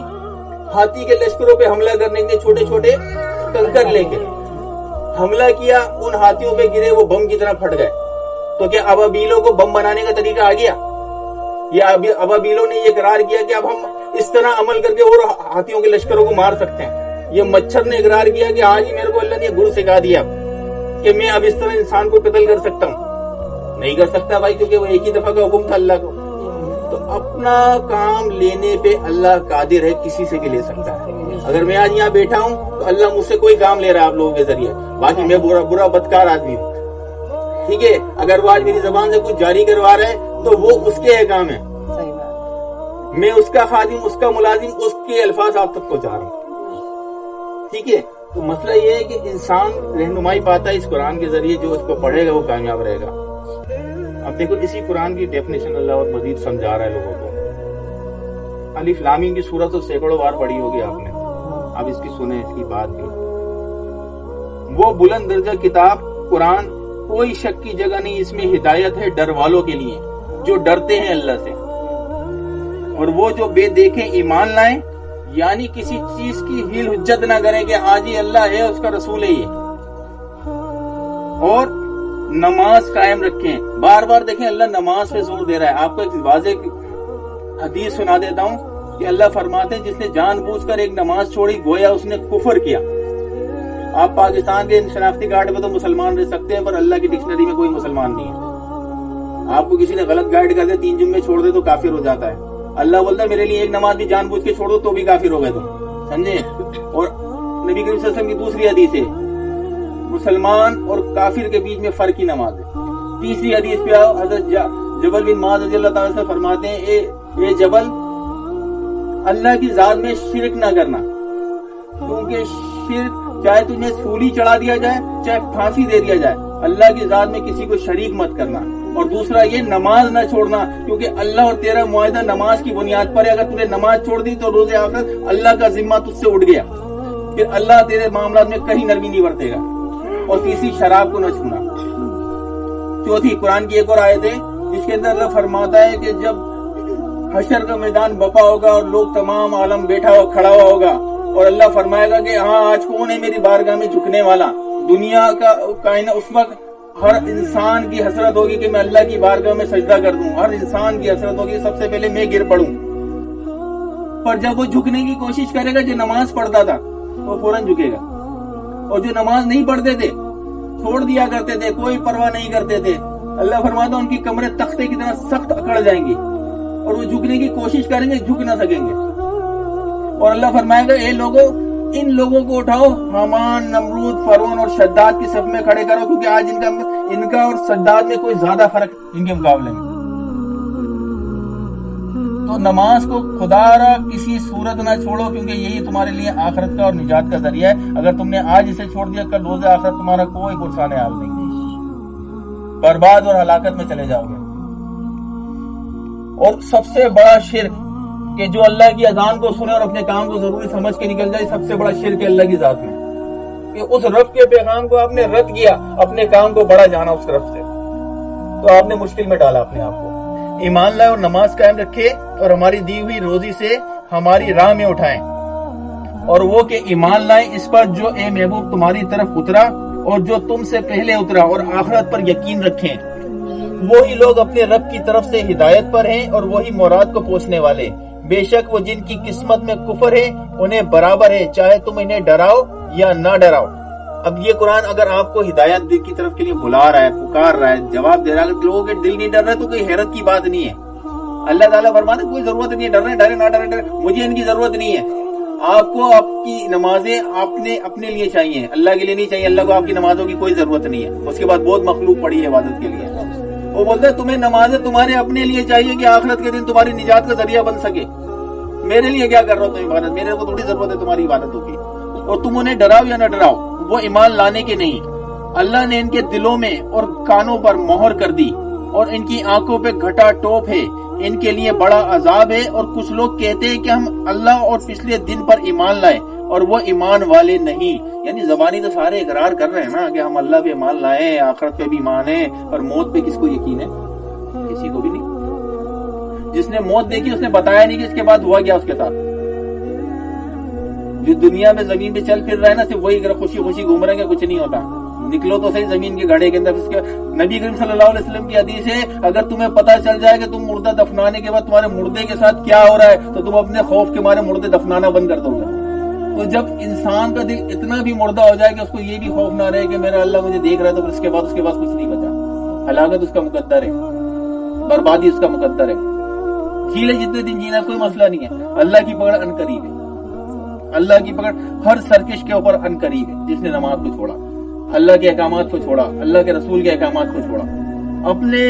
ہاتھی کے لشکروں پہ حملہ کرنے کے چھوٹے چھوٹے کنکر لے کے حملہ کیا، ان ہاتھیوں پہ گرے، وہ بم کی طرح پھٹ گئے۔ تو کیا ابابیلوں کو بم بنانے کا طریقہ آ گیا؟ یا ابابیلوں نے یہ اقرار کیا کہ اب ہم اس طرح عمل کر کے اور ہاتھیوں کے لشکروں کو مار سکتے ہیں؟ یہ مچھر نے اقرار کیا کہ آج ہی میرے کو اللہ نے گڑ سکھا دیا کہ میں اب اس طرح انسان کو قتل کر سکتا ہوں۔ نہیں کر سکتا بھائی، کیونکہ وہ ایک ہی دفعہ کا حکم تھا اللہ کو۔ تو اپنا کام لینے پہ اللہ قادر ہے، کسی سے بھی لے سکتا ہے۔ اگر میں آج یہاں بیٹھا ہوں تو اللہ مجھ سے کوئی کام لے رہا ہے آپ لوگوں کے ذریعے، باقی میں برا بدکار آدمی ہوں، ٹھیک ہے؟ اگر وہ آج میری زبان سے کچھ جاری کروا رہا ہے تو وہ اس کے کام ہے، میں اس کا خادم، اس کا ملازم، اس کے الفاظ آپ تک پہنچا رہا ہوں، ٹھیک ہے؟ تو مسئلہ یہ ہے کہ انسان رہنمائی پاتا ہے اس قرآن کے ذریعے، جو اس کو پڑھے گا وہ کامیاب رہے گا۔ اب دیکھو اسی قرآن کی ڈیفینیشن اللہ اور مزید سمجھا رہا ہے لوگوں کو۔ الف لام میم کی سورت تو سینکڑوں بار پڑھی ہوگی آپ نے، اب اس کی سنیں اس کی بات بھی۔ وہ بلند درجہ کتاب قرآن کوئی شک کی جگہ نہیں، اس میں ہدایت ہے ڈر والوں کے لیے جو ڈرتے ہیں اللہ سے، اور وہ جو بے دیکھیں ایمان لائیں، یعنی کسی چیز کی ہیل حجت نہ کریں کہ آج ہی اللہ ہے اس کا رسول ہے یہ، اور نماز قائم رکھیں۔ بار بار دیکھیں اللہ نماز پہ زور دے رہا ہے۔ آپ کو ایک واضح حدیث سنا دیتا ہوں کہ اللہ فرماتے ہیں جس نے جان بوجھ کر ایک نماز چھوڑی گویا اس نے کفر کیا۔ آپ پاکستان کے شناختی کارڈ پہ تو مسلمان رہ سکتے ہیں، پر اللہ کی ڈکشنری میں کوئی مسلمان نہیں ہے۔ آپ کو کسی نے غلط گائیڈ کر دے، 3 جمعے چھوڑ دے تو کافر ہو جاتا ہے۔ اللہ بولتا ہے میرے لیے ایک نماز بھی جان بوجھ کے چھوڑ دو تو بھی کافر ہو گئے تم، سمجھے؟ اور نبی کریم صلی اللہ علیہ وسلم کی دوسری حدیث ہے مسلمان اور کافر کے بیچ میں فرق کی نماز ہے۔ تیسری حدیث پہ آؤ، حضرت جبل بن معاذ رضی اللہ تعالیٰ سے فرماتے ہیں اے جبل، اللہ کی ذات میں شرک نہ کرنا، کیونکہ شرک چاہے تجھے سولی چڑھا دیا جائے چاہے پھانسی دے دیا جائے، اللہ کی ذات میں کسی کو شریک مت کرنا۔ اور دوسرا یہ نماز نہ چھوڑنا، کیونکہ اللہ اور تیرا معاہدہ نماز کی بنیاد پر ہے، اگر تم نے نماز چھوڑ دی تو روز آخرت اللہ کا ذمہ تجھ سے اٹھ گیا، پھر اللہ تیرے معاملات میں کہیں نرمی نہیں برتے گا. اور تیسری شراب کو نہ چھونا. چوتھی قرآن کی ایک اور آیت ہے جس کے اندر اللہ فرماتا ہے کہ جب حشر کا میدان بپا ہوگا اور لوگ تمام عالم بیٹھا ہوا کھڑا ہوا ہوگا اور اللہ فرمائے گا کہ ہاں آج کون ہے میری بارگاہ میں جھکنے والا. دنیا کا کائنات اس وقت ہر انسان کی حسرت ہوگی کہ میں اللہ کی بارگاہ میں سجدہ کر دوں. ہر انسان کی حسرت ہوگی سب سے پہلے میں گر پڑوں. پر جب وہ جھکنے کی کوشش کرے گا جو نماز پڑھتا تھا وہ فوراً جھکے گا. اور جو نماز نہیں پڑھتے تھے چھوڑ دیا کرتے تھے کوئی پرواہ نہیں کرتے تھے اللہ فرماتا ان کی کمریں تختے کی طرح سخت اکڑ جائیں گی اور وہ جھکنے کی کوشش کریں گے جھک نہ سکیں گے. اور اللہ فرمائے گا اے لوگوں ان لوگوں کو اٹھاؤ حامان نمرود فرعون اور شداد کی صف میں کھڑے کرو کیونکہ آج ان کا اور شداد میں کوئی زیادہ فرق ان کے مقابلے میں. تو نماز کو خدا را کسی صورت نہ چھوڑو کیونکہ یہی تمہارے لیے آخرت کا اور نجات کا ذریعہ ہے. اگر تم نے آج اسے چھوڑ دیا کل روز آخرت تمہارا کوئی پرسان حال نہیں. برباد اور ہلاکت میں چلے جاؤ گے. اور سب سے بڑا شرک کہ جو اللہ کی اذان کو سنے اور اپنے کام کو ضروری سمجھ کے نکل جائے سب سے بڑا شرک ہے اللہ کی ذات میں. کہ اس رب کے پیغام کو آپ نے رد کیا اپنے کام کو بڑا جانا اس رب سے تو آپ نے مشکل میں ڈالا اپنے آپ کو. ایمان لائے اور نماز قائم رکھے اور ہماری دی ہوئی روزی سے ہماری راہ میں اٹھائیں. اور وہ کہ ایمان لائیں اس پر جو اے محبوب تمہاری طرف اترا اور جو تم سے پہلے اترا اور آخرت پر یقین رکھیں. وہی لوگ اپنے رب کی طرف سے ہدایت پر ہیں اور وہی مراد کو پہنچنے والے. بے شک وہ جن کی قسمت میں کفر ہے انہیں برابر ہے چاہے تم انہیں ڈراؤ یا نہ ڈراؤ. اب یہ قرآن اگر آپ کو ہدایت کی طرف کے لیے بلا رہا ہے پکار رہا ہے جواب دے رہا ہے لوگوں کے دل نہیں ڈر رہا تو کوئی حیرت کی بات نہیں ہے. اللہ تعالیٰ فرماتے کوئی ضرورت نہیں ہے ڈر رہے ڈرے نہ ڈرے مجھے ان کی ضرورت نہیں ہے. آپ کو آپ کی نمازیں اپنے لیے چاہیے اللہ کے لیے نہیں چاہیے. اللہ کو آپ کی نمازوں کی کوئی ضرورت نہیں ہے. اس کے بعد بہت مخلوق پڑی ہے عبادت کے لیے. وہ بولتے ہیں تمہیں نمازیں تمہارے اپنے لیے چاہیے کہ آخرت کے دن تمہاری نجات کا ذریعہ بن سکے. میرے لیے کیا کر رہا ہو تم عبادت میرے کو تھوڑی ضرورت ہے تمہاری عبادت ہوگی. اور تم انہیں ڈراؤ یا نہ ڈراؤ وہ ایمان لانے کے نہیں. اللہ نے ان کے دلوں میں اور کانوں پر مہر کر دی اور ان کی آنکھوں پہ گھٹا ٹوپ ہے. ان کے لیے بڑا عذاب ہے. اور کچھ لوگ کہتے ہیں کہ ہم اللہ اور پچھلے دن پر ایمان لائے اور وہ ایمان والے نہیں. یعنی زبانی تو سارے اقرار کر رہے ہیں نا کہ ہم اللہ پہ ایمان لائے آخرت پہ بھی ایمان ہے اور موت پہ کس کو یقین ہے کسی کو بھی نہیں. جس نے موت دیکھی اس نے بتایا نہیں کہ اس کے بعد ہوا کیا اس کے ساتھ. جو دنیا میں زمین پہ چل پھر رہا ہے نا صرف وہی خوشی خوشی گھوم رہے ہیں کچھ نہیں ہوتا. نکلو تو صحیح زمین کے گڑھے کے اندر. اس کے نبی کریم صلی اللہ علیہ وسلم کی حدیث ہے اگر تمہیں پتہ چل جائے کہ تم مردہ دفنانے کے بعد تمہارے مردے کے ساتھ کیا ہو رہا ہے تو تم اپنے خوف کے مارے مردے دفنانا بند کر دو گے. تو جب انسان کا دل اتنا بھی مردہ ہو جائے کہ اس کو یہ بھی خوف نہ رہے کہ میرا اللہ مجھے دیکھ رہا ہے تو اس کے بعد کچھ نہیں بچا. ہلاکت اس کا مقدر ہے بربادی اس کا مقدر ہے. جیلے جتنے دن جینا کوئی مسئلہ نہیں ہے. اللہ کی پکڑ ان قریب ہے. اللہ کی پکڑ ہر سرکش کے اوپر ان قریب ہے. جس نے نماز کو چھوڑا اللہ کے احکامات کو چھوڑا اللہ کے رسول کے احکامات کو چھوڑا اپنے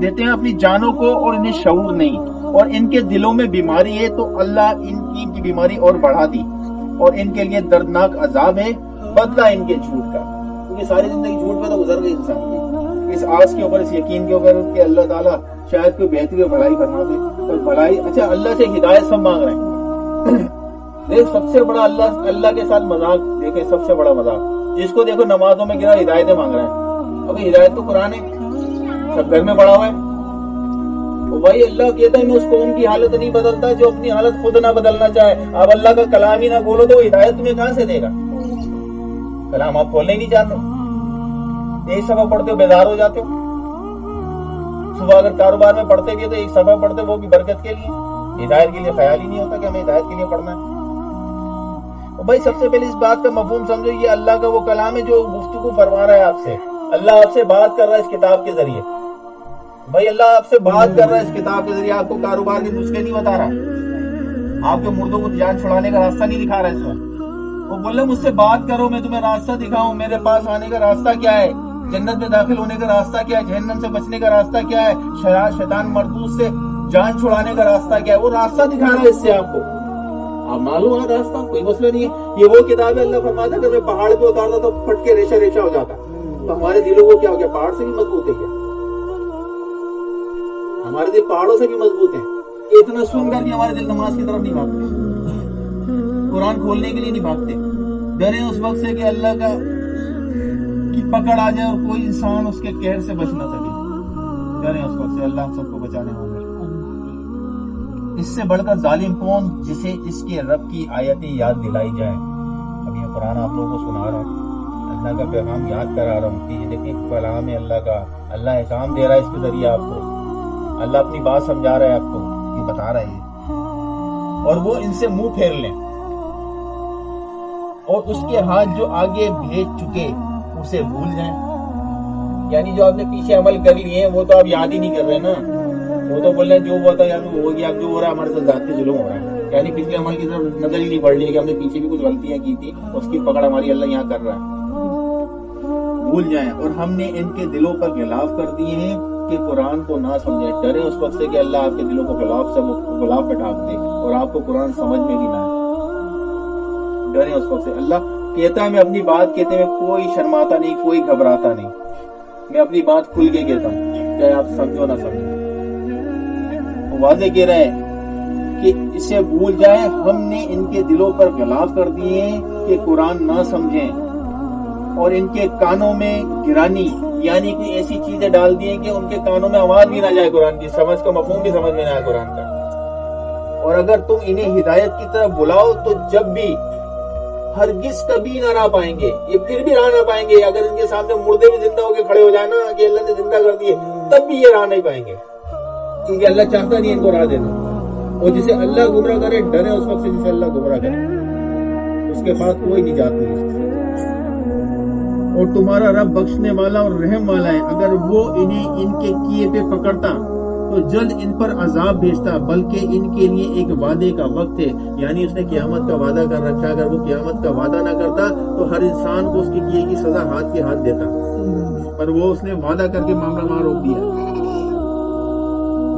دیتے ہیں اپنی جانوں کو اور انہیں شعور نہیں اور ان کے دلوں میں بیماری ہے تو اللہ ان کی بیماری اور بڑھا دی اور ان کے لیے دردناک عذاب ہے بدلہ ان کے جھوٹ کا. کیونکہ ساری زندگی جھوٹ پہ تو گزر گئی انسان کی. اس آس کے اوپر اس یقین کے اوپر کہ اللہ تعالیٰ شاید کوئی بہتری اور بھلائی فرما دے. اور بھلائی اچھا اللہ سے ہدایت سب مانگ رہے ہیں. دیکھ سب سے بڑا اللہ کے ساتھ مذاق دیکھیں سب سے بڑا مذاق جس کو دیکھو نمازوں میں گرا ہدایتیں مانگ رہے ہیں. ابھی ہدایت تو قرآن ہے سب گھر میں پڑا ہوا ہے. بھائی اللہ کہتا ہے میں اس قوم کی حالت نہیں بدلتا جو اپنی حالت خود نہ بدلنا چاہے. اب اللہ کا کلام ہی نہ کھولو تو وہ ہدایت تمہیں کہاں سے دے گا. کلام آپ کھولنے ہی نہیں چاہتے. ایک صفحہ پڑھتے ہو بیدار ہو جاتے ہو. صبح اگر کاروبار میں پڑھتے بھی تو ایک صفحہ پڑھتے وہ بھی برکت کے لیے ہدایت کے لیے. خیال ہی نہیں ہوتا کہ ہمیں ہدایت کے لیے پڑھنا ہے. بھائی سب سے پہلے اس بات کا مفہوم سمجھو یہ اللہ کا وہ کلام ہے جو گفتگو فرما رہا ہے آپ سے. اللہ آپ سے بات کر رہا ہے اس کتاب کے ذریعے. بھائی اللہ آپ سے بات کر رہا ہے اس کتاب کے ذریعے. آپ کو کاروبار کے نسخے نہیں بتا رہا. آپ کے مردوں کو جان چھڑانے کا راستہ نہیں دکھا رہا ہے اس میں. وہ بول رہے مجھ سے بات کرو میں تمہیں راستہ دکھاؤں. میرے پاس آنے کا راستہ کیا ہے جنت میں داخل ہونے کا راستہ کیا ہے جہنم سے بچنے کا راستہ کیا ہے شیطان مردود سے جان چھڑانے کا راستہ کیا ہے. وہ راستہ دکھا رہا ہے اس سے آپ کو. آپ معلوم ہے راستہ کوئی مسئلہ نہیں ہے. یہ وہ کتاب ہے اللہ فرماتا کہ میں پہاڑ پہ اتارتا تو پھٹ کے ریشہ ریشہ ہو جاتا. تو ہمارے دلوں کو کیا ہو گیا پہاڑ سے بھی مضبوط ہے کیا. ہمارے دل پہاڑوں سے بھی مضبوط ہیں. اتنا سن کر کہ ہمارے دل نماز کی طرف نہیں بھاگتے. قرآن کھولنے کے لیے نہیں بھاگتے، ڈرے اس وقت سے کہ اللہ کا کی پکڑ آ جائے اور کوئی انسان اس کے قہر سے بچ نہ سکے، ڈرے اس وقت سے۔ اللہ ہم سب کو بچانے والے۔ اس سے بڑھ کر ظالم کون جسے اس کے رب کی آیتیں یاد دلائی جائیں۔ اب یہ قرآن آپ لوگوں کو سنا رہا ہوں، اللہ کا پیغام یاد کرا رہا ہوں کہ یہ دیکھیں کلام ہے اللہ کا، اللہ احکام دے رہا ہے اس کے ذریعے آپ کو، اللہ اپنی بات سمجھا رہا ہے آپ کو، یہ بتا رہا ہے، اور وہ ان سے منہ پھیر لیں اور اس کے ہاتھ جو آگے بھیج چکے اسے بھول جائیں۔ یعنی جو آپ نے پیچھے عمل کر لیے ہیں وہ تو آپ یاد ہی نہیں کر رہے نا، وہ تو بول رہے ہیں جو ہوا تھا یار وہ ہو گیا، اب جو ہو رہا ہے ہمارے ساتھ ذاتی ظلم ہو رہا ہے، یعنی پچھلے عمل کی طرف نظر ہی نہیں پڑ رہی ہے کہ ہم نے پیچھے بھی کچھ غلطیاں کی تھی، اس کی پکڑ ہماری اللہ یہاں کر رہا ہے، بھول جائیں۔ اور ہم نے ان کے دلوں پر غلاف کر دیے ہیں کہ قرآن کو نہ سمجھیں، ڈرے اس وقت سے کہ اللہ آپ کے دلوں کو غلاف پہ ڈھانپ دے اور آپ کو قرآن سمجھ میں بھی نہ آئے، ڈرے اس وقت سے۔ اللہ کہتا ہے میں اپنی بات کہتے میں کوئی شرماتا نہیں، کوئی گھبراتا نہیں، میں اپنی بات کھل کے کہتا ہوں چاہے آپ سمجھو نہ سمجھو۔ واضح کہہ رہے ہیں کہ اسے بھول جائیں، ہم نے ان کے دلوں پر غلاف کر دیے ہیں کہ قرآن نہ سمجھیں، اور ان کے کانوں میں گرانی یعنی کوئی ایسی چیزیں ڈال دی ہیں کہ ان کے کانوں میں آواز بھی نہ جائے قرآن کی، سمجھ کا مفہوم بھی سمجھ میں نہ آئے قرآن کا۔ اور اگر تم انہیں ہدایت کی طرف بلاؤ تو جب بھی ہرگز کبھی نہ راہ پائیں گے، یہ پھر بھی راہ نہ پائیں گے۔ اگر ان کے سامنے مردے بھی زندہ ہو کے کھڑے ہو جائے نا کہ اللہ نے زندہ کر دیے، تب بھی یہ راہ نہیں پائیں گے، کیونکہ اللہ چاہتا نہیں ان کو راہ دینا۔ اور جسے اللہ گمراہ کرے ڈرے اس وقت سے جسے اللہ گمراہ کرے، اس کے بعد کوئی نجات نہیں۔ اور تمہارا رب بخشنے والا اور رحم والا ہے، اگر وہ انہیں ان کے کیے پہ پکڑتا تو جلد ان پر عذاب بھیجتا، بلکہ ان کے لیے ایک وعدے کا وقت ہے، یعنی اس نے قیامت کا وعدہ کر رکھا، اگر وہ قیامت کا وعدہ نہ کرتا تو ہر انسان کو اس کے کیے کی سزا ہاتھ کے ہاتھ دیتا، پر وہ اس نے وعدہ کر کے معاملہ وہاں روک دیا،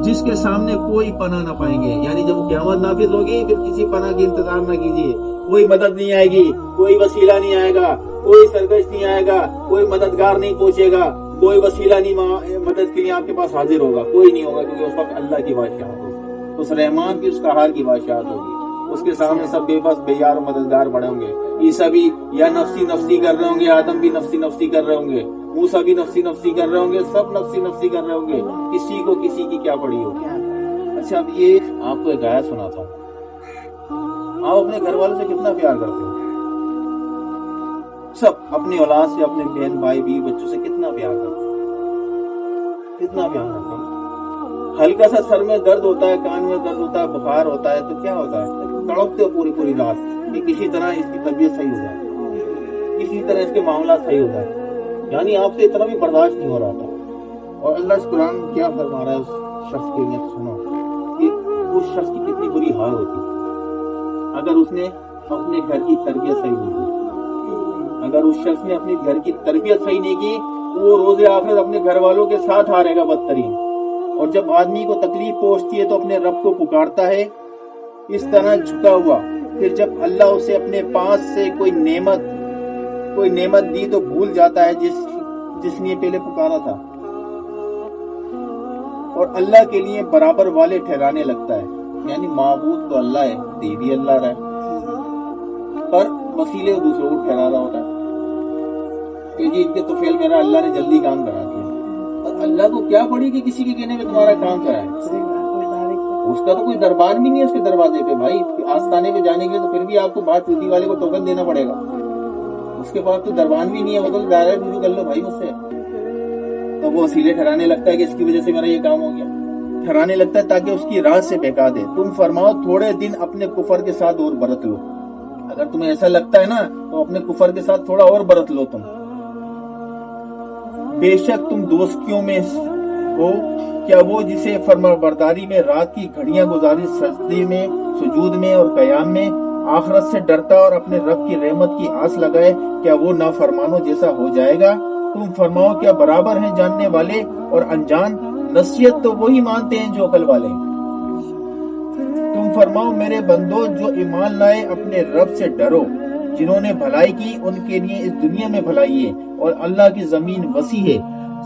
جس کے سامنے کوئی پناہ نہ پائیں گے۔ یعنی جب وہ قیامت نافذ ہوگی پھر کسی پناہ کی انتظار نہ کیجیے، کوئی مدد نہیں آئے گی، کوئی وسیلہ نہیں آئے گا، کوئی سرگش نہیں آئے گا، کوئی مددگار نہیں پہنچے گا، کوئی وسیلہ نہیں مدد کے لیے آپ کے پاس حاضر ہوگا، کوئی نہیں ہوگا، کیونکہ اس وقت اللہ کی بادشاہت ہوگی، اس رحمان کی، اس قہار کی بادشاہت ہوگی، اس کے سامنے سب بے بس بے یار و مددگار بڑے ہوں گے۔ عیسیٰ بھی یا نفسی نفسی کر رہے ہوں گے، آدم بھی نفسی نفسی کر رہے ہوں گے، موسیٰ بھی نفسی نفسی کر رہے ہوں گے، سب نفسی نفسی کر رہے ہوں گے، کسی کو کسی کی کیا پڑی ہوگی۔ اچھا اب یہ آپ کو ایک آیت سناتا ہوں، آپ اپنے گھر والوں سے کتنا پیار کرتے ہو؟ سب اپنی اولاد سے، اپنے بہن بھائی بیوی بچوں سے کتنا پیار کرتے ہیں، کتنا پیار کرتے ہیں؟ ہلکا سا سر میں درد ہوتا ہے، کان میں درد ہوتا ہے، بخار ہوتا ہے تو کیا ہوتا ہے؟ تڑپتے ہو پوری پوری رات کہ کسی طرح اس کی طبیعت صحیح ہو جائے، کسی طرح اس کے معاملات صحیح ہو جائے، یعنی آپ سے اتنا بھی برداشت نہیں ہو رہا تھا۔ اور اللہ اس قرآن کیا فرما رہا ہے اس شخص کے لیے، سنو کہ اس شخص کی کتنی بری حال ہوتی اگر اس نے اپنے گھر کی تربیت صحیح نہیں کی، اگر اس شخص نے اپنے گھر کی تربیت صحیح نہیں کی، وہ روز آخرت اپنے گھر والوں کے ساتھ ہارے گا بدترین۔ اور جب آدمی کو تکلیف پہنچتی ہے تو اپنے رب کو پکارتا ہے اس طرح جھکا ہوا، پھر جب اللہ اسے اپنے پاس سے کوئی نعمت دی تو بھول جاتا ہے جس نے پہلے پکارا تھا، اور اللہ کے لیے برابر والے ٹھہرانے لگتا ہے، یعنی معبود تو اللہ ہے، دے بھی اللہ رہا ہے، پر وسیلے دوسروں کو ٹھہرا رہا ہوتا ہے کہ جی ان کے تو فیل میرا اللہ نے جلدی کام کرا دیا، اور اللہ کو کیا پڑی کہ کسی کے کہنے میں تمہارا کام کرائے؟ اس کا تو کوئی دربار بھی نہیں ہے اس کے دروازے پہ، بھائی آستانے پہ جانے کے لیے تو پھر بھی آپ کو بات چوٹی والے کو ٹوکن دینا پڑے گا، اس کے پاس تو دربان بھی نہیں ہے، وہ تو ڈائریکٹ رجوع کر لو بھائی مجھ سے۔ تو وہ وسیلے ٹھہرانے لگتا ہے کہ اس کی وجہ سے میرا یہ کام ہو گیا، ٹھہرانے لگتا ہے تاکہ اس کی راہ سے بہکا دے۔ تم فرماؤ تھوڑے دن اپنے کفر کے ساتھ اور برت لو، اگر تمہیں ایسا لگتا ہے نا تو اپنے کفر کے ساتھ تھوڑا اور برت لو تم، بے شک تم دوستیوں میں ہو، کیا وہ جسے فرما برداری میں رات کی گھڑیاں گزاری، سجدے میں، سجود میں اور قیام میں، آخرت سے ڈرتا اور اپنے رب کی رحمت کی آس لگائے، کیا وہ نافرمانوں جیسا ہو جائے گا؟ تم فرماؤ کیا برابر ہیں جاننے والے اور انجان؟ نصیحت تو وہی مانتے ہیں جو عقل والے۔ تم فرماؤ میرے بندو جو ایمان لائے اپنے رب سے ڈرو، جنہوں نے بھلائی کی ان کے لیے اس دنیا میں بھلائی ہے، اور اللہ کی زمین وسیع ہے،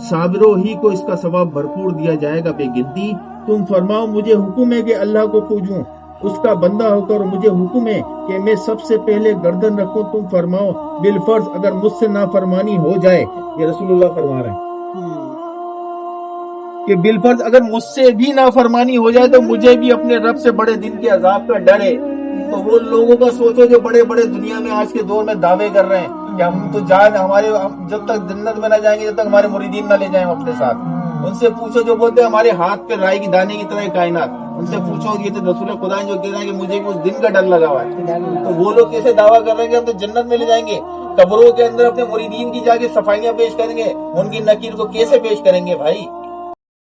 صابروں ہی کو اس کا ثواب بھرپور دیا جائے گا بے گنتی۔ تم فرماؤ مجھے حکم ہے کہ اللہ کو پوجوں اس کا بندہ ہو کر مجھے حکم ہے کہ میں سب سے پہلے گردن رکھوں، تم فرماؤ بالفرض اگر مجھ سے نافرمانی ہو جائے، یہ رسول اللہ فرما رہے ہیں کہ بالفرض اگر مجھ سے بھی نافرمانی ہو جائے تو مجھے بھی اپنے رب سے بڑے دن کے عذاب کا ڈر ہے۔ تو وہ لوگوں کا سوچو جو بڑے بڑے دنیا میں آج کے دور میں دعوے کر رہے ہیں کہ ہم تو ہمارے جب تک جنت میں نہ جائیں گے جب تک ہمارے مریدین نہ لے جائیں اپنے ساتھ۔ ان سے پوچھو جو بولتے ہیں ہمارے ہاتھ پہ رائے کی دانے کی طرح کائنات، ان سے پوچھو یہ تو رسول خدا جو کہہ رہے ہیں کہ مجھے اس دن کا ڈر لگا ہوا ہے، تو وہ لوگ کیسے دعویٰ کر رہے ہیں کہ ہم تو جنت میں لے جائیں گے؟ قبروں کے اندر اپنے مریدین کی جا کے صفائیاں پیش کریں گے، ان کی نکیر کو کیسے پیش کریں گے بھائی؟